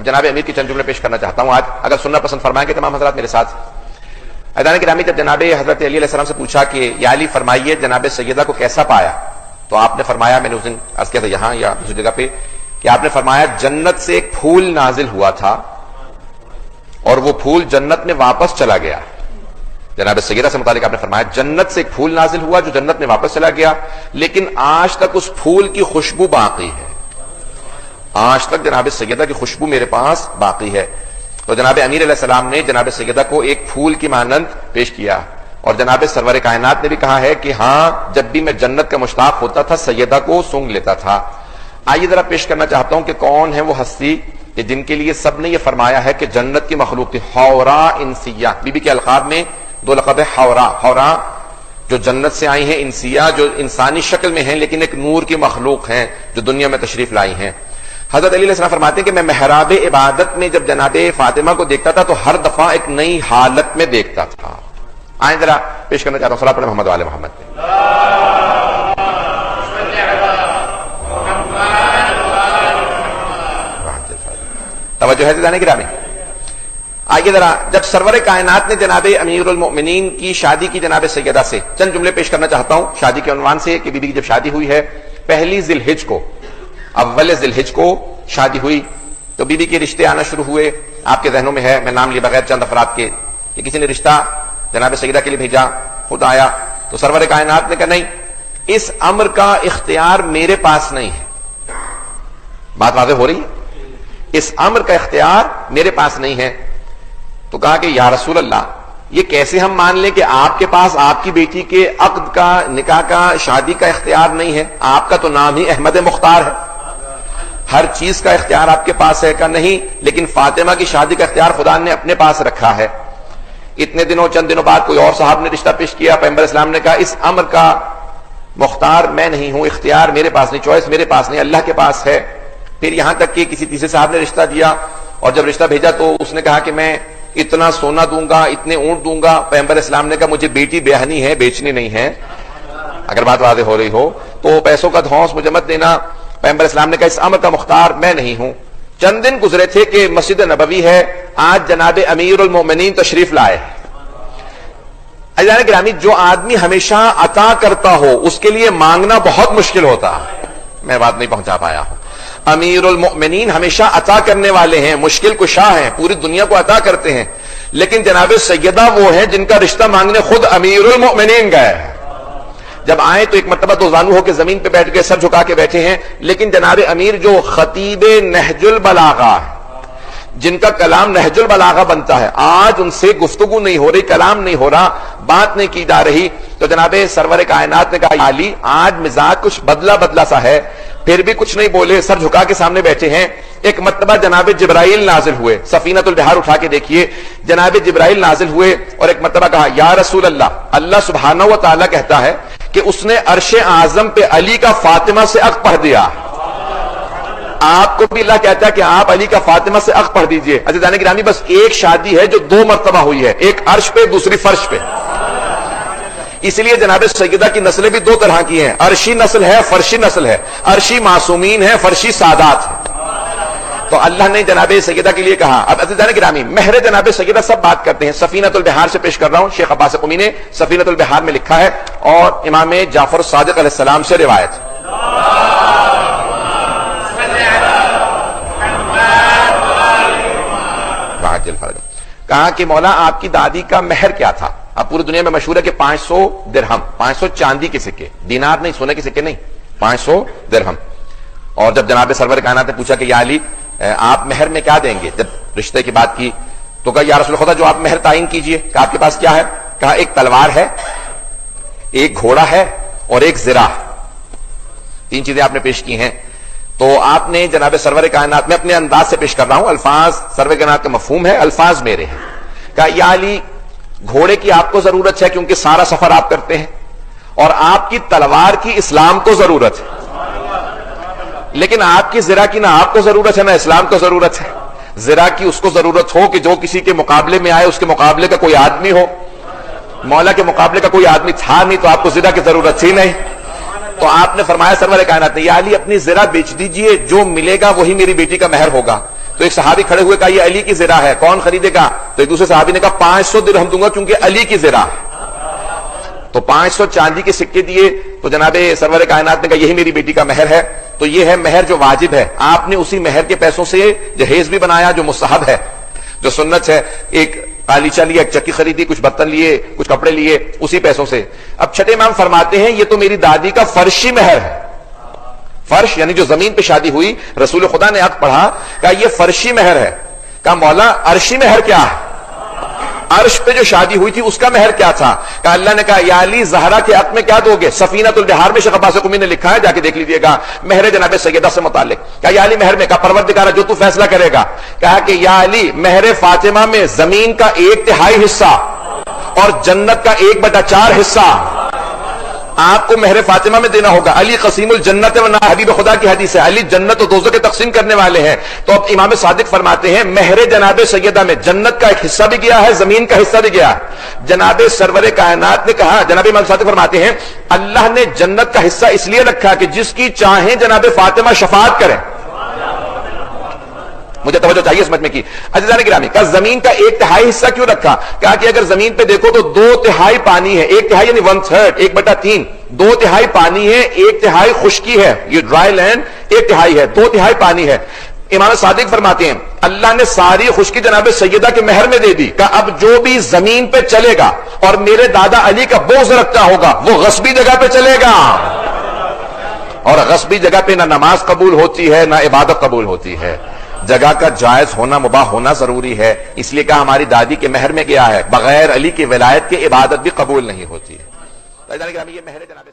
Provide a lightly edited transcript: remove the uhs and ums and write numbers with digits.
اب جناب امیر کی چند جملے پیش کرنا چاہتا ہوں آج، اگر سننا پسند فرمائیں گے تمام حضرات میرے ساتھ۔ عزیزان گرامی، جب جناب حضرت علی علیہ السلام سے پوچھا کہ یا علی فرمائیے جناب سیدہ کو کیسا پایا، تو آپ نے فرمایا، میں نے اس دن عرض کیا تھا یہاں یا دوسری جگہ پہ، کہ آپ نے فرمایا جنت سے ایک پھول نازل ہوا تھا اور وہ پھول جنت میں واپس چلا گیا۔ جناب سیدہ سے متعلق آپ نے فرمایا جنت سے ایک پھول نازل ہوا جو جنت میں واپس چلا گیا، لیکن آج تک اس پھول کی خوشبو باقی ہے، آج تک جناب سیدہ کی خوشبو میرے پاس باقی ہے۔ تو جناب امیر علیہ السلام نے جناب سیدہ کو ایک پھول کی مانند پیش کیا، اور جناب سرور کائنات نے بھی کہا ہے کہ ہاں جب بھی میں جنت کا مشتاق ہوتا تھا سیدہ کو سونگ لیتا تھا۔ آئیے ذرا پیش کرنا چاہتا ہوں کہ کون ہے وہ ہستی کہ جن کے لیے سب نے یہ فرمایا ہے کہ جنت کی مخلوق تھی، حورا انسیہ۔ بی بی کے القاب میں دو لقب ہے، حورا، حورا جو جنت سے آئی ہیں، انسیہ جو انسانی شکل میں ہیں لیکن ایک نور کی مخلوق ہیں جو دنیا میں تشریف لائی ہیں۔ حضرت علی علیہ السلام فرماتے ہیں کہ میں محراب عبادت میں جب جناب فاطمہ کو دیکھتا تھا تو ہر دفعہ ایک نئی حالت میں دیکھتا تھا۔ آئیں ذرا پیش کرنا چاہتا ہوں صلاۃ محمد وعلی محمد پہ۔ توجہ ہے جانے گرامی۔ آئیے ذرا، جب سرور کائنات نے جناب امیر المؤمنین کی شادی کی جناب سیدہ سے، چند جملے پیش کرنا چاہتا ہوں شادی کے عنوان سے کہ بی بی کی جب شادی ہوئی ہے پہلی ذی الحج کو، اول ذی الحج کو شادی ہوئی، تو بی بی کے رشتے آنا شروع ہوئے۔ آپ کے ذہنوں میں ہے، میں نام لیے بغیر چند افراد کے، کہ کسی نے رشتہ جناب سیدہ کے لیے بھیجا، خود آیا، تو سرور کائنات نے کہا نہیں، اس امر کا اختیار میرے پاس نہیں ہے۔ بات واضح ہو رہی ہے؟ اس امر کا اختیار میرے پاس نہیں ہے۔ تو کہا کہ یا رسول اللہ، یہ کیسے ہم مان لیں کہ آپ کے پاس آپ کی بیٹی کے عقد کا، نکاح کا، شادی کا اختیار نہیں ہے؟ آپ کا تو نام ہی احمد مختار ہے، ہر چیز کا اختیار آپ کے پاس ہے۔ کا نہیں، لیکن فاطمہ کی شادی کا اختیار خدا نے اپنے پاس رکھا ہے۔ اتنے دنوں، چند دنوں بعد کوئی اور صاحب نے رشتہ پیش کیا، پیغمبر اسلام نے کہا اس امر کا مختار میں نہیں ہوں، اختیار میرے پاس نہیں، چوائس میرے پاس نہیں، اللہ کے پاس ہے۔ پھر یہاں تک کہ کسی تیسرے صاحب نے رشتہ دیا، اور جب رشتہ بھیجا تو اس نے کہا کہ میں اتنا سونا دوں گا، اتنے اونٹ دوں گا۔ پیغمبر اسلام نے کہا مجھے بیٹی بیاہنی ہے، بیچنی نہیں ہے۔ اگر بات واضح ہو رہی ہو تو پیسوں کا دھونس مجھے مت دینا۔ پیغمبر اسلام نے کہا اس امر کا مختار میں نہیں ہوں۔ چند دن گزرے تھے کہ مسجد نبوی ہے، آج جناب امیر المومنین تشریف لائے۔ عزیزان گرامی، جو آدمی ہمیشہ عطا کرتا ہو اس کے لیے مانگنا بہت مشکل ہوتا ہے۔ میں بات نہیں پہنچا پایا ہوں۔ امیر المؤمنین ہمیشہ عطا کرنے والے ہیں، مشکل کشا ہیں، پوری دنیا کو عطا کرتے ہیں، لیکن جناب سیدہ وہ ہیں جن کا رشتہ مانگنے خود امیر المؤمنین گئے ہیں۔ جب آئے تو ایک مرتبہ دو زانو ہو کے زمین پہ بیٹھ گئے، سر جھکا کے بیٹھے ہیں، لیکن جناب امیر جو خطیب نہج البلاغہ، جن کا کلام نہج البلاغہ بنتا ہے، آج ان سے گفتگو نہیں ہو رہی، کلام نہیں ہو رہا، بات نہیں کی جا رہی، تو جناب سرور کائنات نے کہا علی آج مزاج کچھ بدلا بدلا سا ہے، پھر بھی کچھ نہیں بولے، سر جھکا کے سامنے بیٹھے ہیں۔ ایک مرتبہ جناب جبرائیل نازل ہوئے، سفینۃ البحار اٹھا کے دیکھیے، جناب جبرائیل نازل ہوئے اور ایک مرتبہ کہا یا رسول اللہ، اللہ سبحانہ و تعالیٰ کہتا ہے کہ اس نے عرش اعظم پہ علی کا فاطمہ سے عقد پڑھ دیا۔ آپ کو بھی اللہ کہتا ہے کہ آپ علی کا فاطمہ سے عقد پڑھ دیجئے۔ عزیزان گرامی، بس ایک شادی ہے جو دو مرتبہ ہوئی ہے، ایک عرش پہ دوسری فرش پہ۔ اس لیے جناب سیدہ کی نسلیں بھی دو طرح کی ہیں، عرشی نسل ہے، فرشی نسل ہے، عرشی معصومین ہے، فرشی سادات ہے۔ تو اللہ نے جناب سیدہ کے لیے کہا۔ اب عزیزان گرامی، مہر جناب سیدہ سب بات کرتے ہیں، سفینۃ البحار سے پیش کر رہا ہوں، شیخ عباس قمی نے سفینۃ البحار میں لکھا ہے اور امام جعفر الصادق علیہ السلام سے روایت۔ کہا کہ مولا آپ کی دادی کا مہر کیا تھا؟ اب پوری دنیا میں مشہور ہے کہ 500 درہم، 500 چاندی کے سکے، دینار نہیں، سونے کے سکے نہیں، 500 درہم۔ اور جب جناب سرور کائنات نے پوچھا کہ یا علی آپ مہر میں کیا دیں گے، جب رشتے کی بات کی تو کہا یا رسول خدا جو آپ مہر تعین کیجئے۔ کہا آپ کے پاس کیا ہے؟ کہا ایک تلوار ہے، ایک گھوڑا ہے اور ایک زرہ، تین چیزیں آپ نے پیش کی ہیں۔ تو آپ نے جناب سرور کائنات میں اپنے انداز سے پیش کر رہا ہوں، الفاظ سرور کائنات کا مفہوم ہے، الفاظ میرے ہیں۔ کہا یا علی گھوڑے کی آپ کو ضرورت ہے کیونکہ سارا سفر آپ کرتے ہیں، اور آپ کی تلوار کی اسلام کو ضرورت ہے، لیکن آپ کی زرہ کی نہ آپ کو ضرورت ہے نہ اسلام کو ضرورت ہے۔ زرہ کی اس کو ضرورت ہو کہ جو کسی کے مقابلے میں آئے اس کے مقابلے کا کوئی آدمی ہو، مولا کے مقابلے کا کوئی آدمی تھا نہیں تو آپ کو زرہ کی ضرورت تھی نہیں۔ تو آپ نے فرمایا سرور کائنات نے یا علی اپنی زرہ بیچ دیجئے، جو ملے گا وہی میری بیٹی کا مہر ہوگا۔ تو تو ایک صحابی کھڑے ہوئے کہا یہ علی کی زرہ ہے، کون خریدے گا؟ تو ایک دوسرے صحابی نے کہا 500 درہم دوں گا کیونکہ علی کی زرہ. تو 500 چاندی کے سکے دیے. تو جناب سرور کائنات نے کہا یہی میری بیٹی کا مہر ہے. تو یہ ہے مہر جو واجب ہے. آپ نے اسی مہر کے پیسوں سے جہیز بھی بنایا جو مستحب ہے، جو سنت ہے. ایک قالیچہ لیا، ایک چکی خریدی، کچھ برتن لیے، کچھ کپڑے لیے اسی پیسوں سے. اب چھٹے امام فرماتے ہیں یہ تو میری دادی کا فرشی مہر ہے. فرش یعنی جو زمین پہ شادی ہوئی، رسول خدا نے حق پڑھا کہ یہ فرشی مہر ہے. کہا مولا عرشی مہر کیا ہے؟ عرش پہ جو شادی ہوئی تھی اس کا مہر کیا تھا؟ کہا اللہ نے کہا یا علی زہرا کے حق میں کیا دو گے؟ سفینۃ البحار میں شیخ عباس قمی نے لکھا ہے، جا کے دیکھ لیجیے گا، مہر جناب سیدہ سے متعلق. کہا یا علی مہر میں؟ کہا پروردگارہ جو تو فیصلہ کرے گا. کہا کہ یا علی مہر فاطمہ میں زمین کا 1/3 حصہ اور جنت کا 1/4 حصہ آپ کو مہر فاطمہ میں دینا ہوگا. علی قسیم الجنت ورنہ حبیب خدا کی حدیث ہے، علی جنت و دوزخ کے تقسیم کرنے والے ہیں. تو اب امام صادق فرماتے ہیں مہر جناب سیدہ میں جنت کا ایک حصہ بھی گیا ہے، زمین کا حصہ بھی گیا. جناب سرور کائنات نے کہا، جناب امام صادق فرماتے ہیں اللہ نے جنت کا حصہ اس لیے رکھا کہ جس کی چاہیں جناب فاطمہ شفاعت کریں. مجھے توجہ چاہیے سمجھ میں کی. عزیزان گرامی، کہا زمین کا 1/3 حصہ کیوں رکھا؟ کہا کہ اگر زمین پہ دیکھو تو 2/3 پانی ہے. 1/3 یعنی 1/3، 1/3. 2/3 پانی ہے، 1/3 خشکی ہے. یہ ڈرائی لینڈ 1/3 ہے، 2/3 پانی ہے. امام صادق فرماتے ہیں اللہ نے ساری خشکی جناب سیدہ کے مہر میں دے دی. کہ اب جو بھی زمین پہ چلے گا اور میرے دادا علی کا بغض رکھتا ہوگا وہ غصبی جگہ پہ چلے گا. اور غصبی جگہ پہ نہ نماز قبول ہوتی ہے نہ عبادت قبول ہوتی ہے. جگہ کا جائز ہونا، مباح ہونا ضروری ہے. اس لیے کہا ہماری دادی کے مہر میں گیا ہے، بغیر علی کی ولایت کے عبادت بھی قبول نہیں ہوتی ہے. یہ مہر جناب